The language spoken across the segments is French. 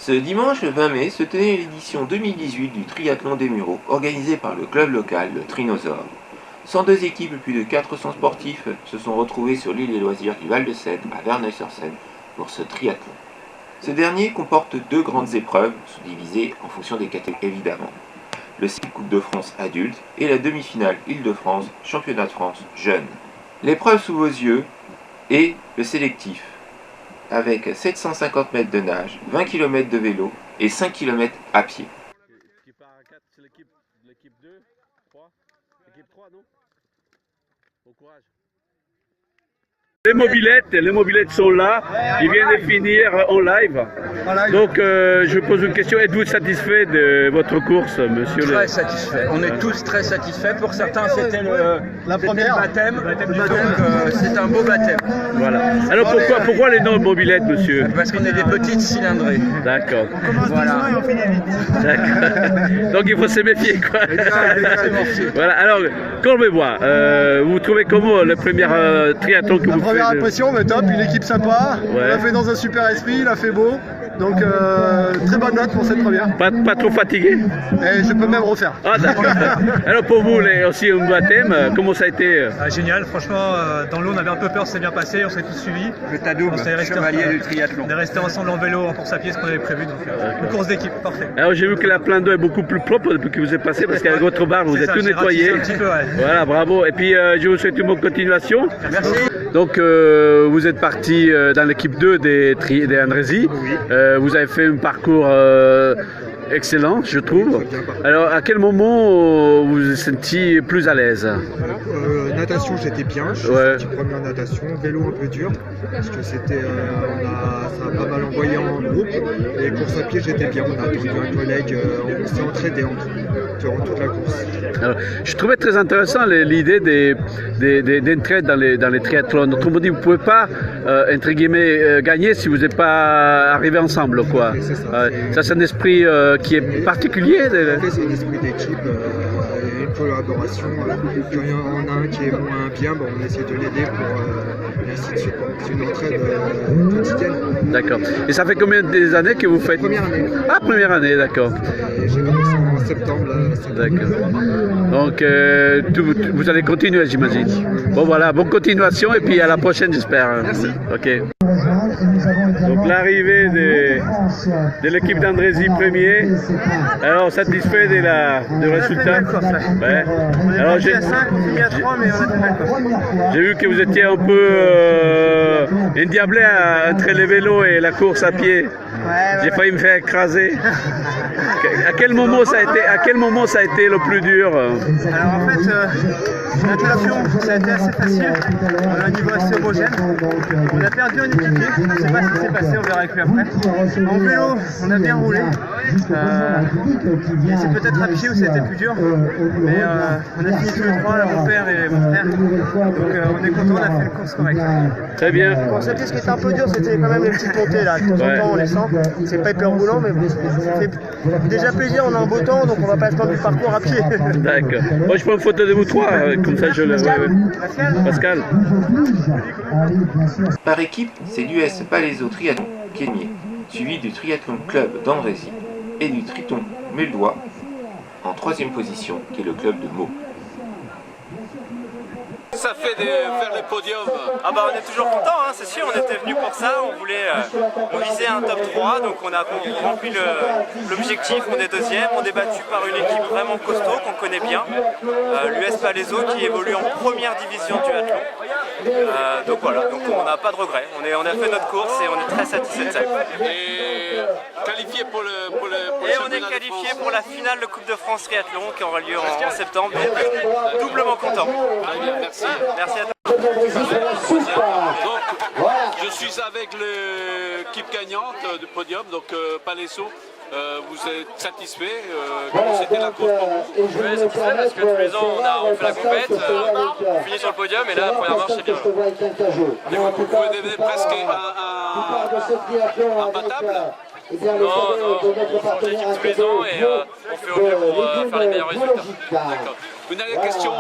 Ce dimanche 20 mai se tenait l'édition 2018 du triathlon des Mureaux, organisé par le club local, le Trinosaure. 102 équipes et plus de 400 sportifs se sont retrouvés sur l'île des loisirs du Val-de-Seine, à Verneuil-sur-Seine, pour ce triathlon. Ce dernier comporte deux grandes épreuves, subdivisées en fonction des catégories évidemment. Le cycle Coupe de France adulte et la demi-finale Île-de-France, Championnat de France jeunes. L'épreuve sous vos yeux est le sélectif, avec 750 mètres de nage, 20 km de vélo et 5 km à pied. Qui part à 4, c'est l'équipe 2, 3, l'équipe 3, non? Bon courage. Les mobilettes sont là, ils viennent de finir en live. Donc je pose une question, êtes-vous satisfait de votre course, monsieur? Très satisfait, on est tous très satisfaits. Pour certains c'était le baptême, donc c'est un beau baptême. Voilà. Alors pourquoi les noms mobilettes, monsieur? Parce qu'on est des petites cylindrées. D'accord. On commence doucement et on finit vite. D'accord. Donc il faut se méfier, quoi. Voilà, alors, Courbevoie, vous trouvez comment le premier triathlon que vous faites? Première impression, mais top, une équipe sympa, Ouais. on l'a fait dans un super esprit, il a fait beau, donc très bonne note pour cette première. Pas trop fatigué? Et je peux même refaire. Ah d'accord. Alors pour vous aussi un baptême, comment ça a été? Génial, franchement, dans l'eau on avait un peu peur, c'est bien passé, on s'est tous suivis. Le Tadoub, chevalier du triathlon. On est restés ensemble en vélo, en course à pied, ce qu'on avait prévu, donc une course d'équipe, parfait. Alors j'ai vu que la plan d'eau est beaucoup plus propre depuis que vous êtes passé, parce qu'avec votre barre vous C'est êtes ça, tout j'ai nettoyé. ratissé un petit peu, ouais. Voilà, bravo. Et puis je vous souhaite une bonne continuation. Merci. Donc vous êtes parti dans l'équipe 2 des Andrézy. Vous avez fait un parcours excellent, je trouve. Alors à quel moment vous vous sentiez plus à l'aise? Natation, j'étais bien, je suis sorti premier en natation, vélo un peu dur, parce que c'était, ça a pas mal envoyé en groupe, et course à pied j'étais bien, on a attendu un collègue, on s'est entraîné durant toute la course. Alors, je trouvais très intéressant l'idée d'entraide dans les triathlons. Autrement dit, vous ne pouvez pas, entre guillemets, gagner si vous n'êtes pas arrivés ensemble, quoi. C'est ça. Ça, c'est un esprit qui est particulier. C'est un esprit d'équipe, et une collaboration. Quand il y en a un qui est moins bien, on essaie de l'aider et ainsi de suite. C'est une entraide quotidienne. D'accord. Et ça fait combien d'années que vous faites? Première année. Ah, première année, d'accord. Et j'ai commencé en septembre. D'accord. Donc, vous allez continuer, j'imagine. Bon, voilà, bonne continuation et puis à la prochaine, j'espère. Merci. Ok. Donc, l'arrivée de l'équipe d'Andrézy premier. Alors, satisfait du résultat? Ouais. Alors, j'ai 5, on finit à 3, mais on a fait la course. j'ai vu que vous étiez un peu endiablé entre les vélos et la course à pied. J'ai failli me faire écraser. À quel moment ça a été le plus dur? Alors en fait, natation, ça a été assez facile, on a un niveau assez homogène. On a perdu un équipier, je ne sais pas ce qui s'est passé, on verra avec lui après. En vélo, on a bien roulé. C'est peut-être à pied où c'était plus dur, mais on a fini tous les trois, là, mon père et mon frère. Donc on est content, on a fait une course correcte. Très bien. Course à pied, ce qui était un peu dur, c'était quand même les petites montées là, de temps en temps on les sent. C'est pas hyper roulant, mais bon, ça fait déjà plaisir, on a un beau temps, donc on va pas se prendre du parcours à pied. D'accord. Moi, je prends une photo de vous trois, comme ça je le vois. Pascal. Par équipe, c'est l'US Palaiso Triathlon Kémier, suivi du Triathlon Club d'Andrézy et du Triton Muldois en troisième position, qui est le club de Meaux. Ça fait de faire les podiums? Ah bah on est toujours content, hein, c'est sûr, on était venu pour ça, on visait un top 3, donc on a rempli l'objectif, on est deuxième, on est battu par une équipe vraiment costaud qu'on connaît bien, l'US Palaiso qui évolue en première division du athlon. Donc voilà, donc on n'a pas de regrets, on a fait notre course et on est très satisfait de ça. Et qualifié pour le Et on est qualifié pour la finale de Coupe de France Triathlon qui aura lieu en septembre, donc doublement content. Merci. Merci à toi. Donc, je suis avec l'équipe gagnante du podium, donc Palaiso. Vous êtes satisfait? Comment c'était la course pour vous? Oui, c'est ça, parce que tous les ans on fait la compète, on finit sur le podium et là la première marche c'est bien. Vous devenez presque imbattable? Non, on change d'équipe tous les ans et on fait au mieux pour faire les meilleurs résultats. D'accord. Une dernière question,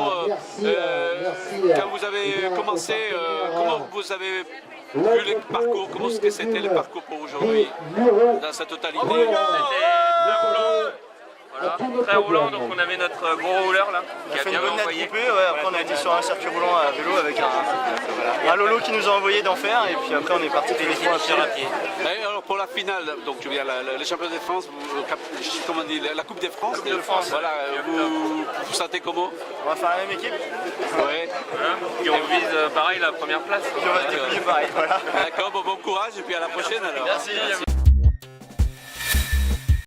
quand vous avez commencé, comment vous avez vu les parcours, comment est-ce que c'était le parcours pour aujourd'hui, dans sa totalité? Voilà, très roulant, donc on avait notre gros rouleur là, qui a bien envoyé. Après on a été sur un circuit roulant à vélo avec un Lolo qui nous a envoyé d'enfer et puis après on est parti téléphone à pied. Et alors pour la finale, donc tu viens les championnats de France, comment on dit, la Coupe de France, voilà, vous sentez comment? On va faire la même équipe. Ouais. Et on vise pareil la première place. Puis on va se débrouiller pareil, voilà. D'accord, bon courage et puis à la prochaine alors. Merci.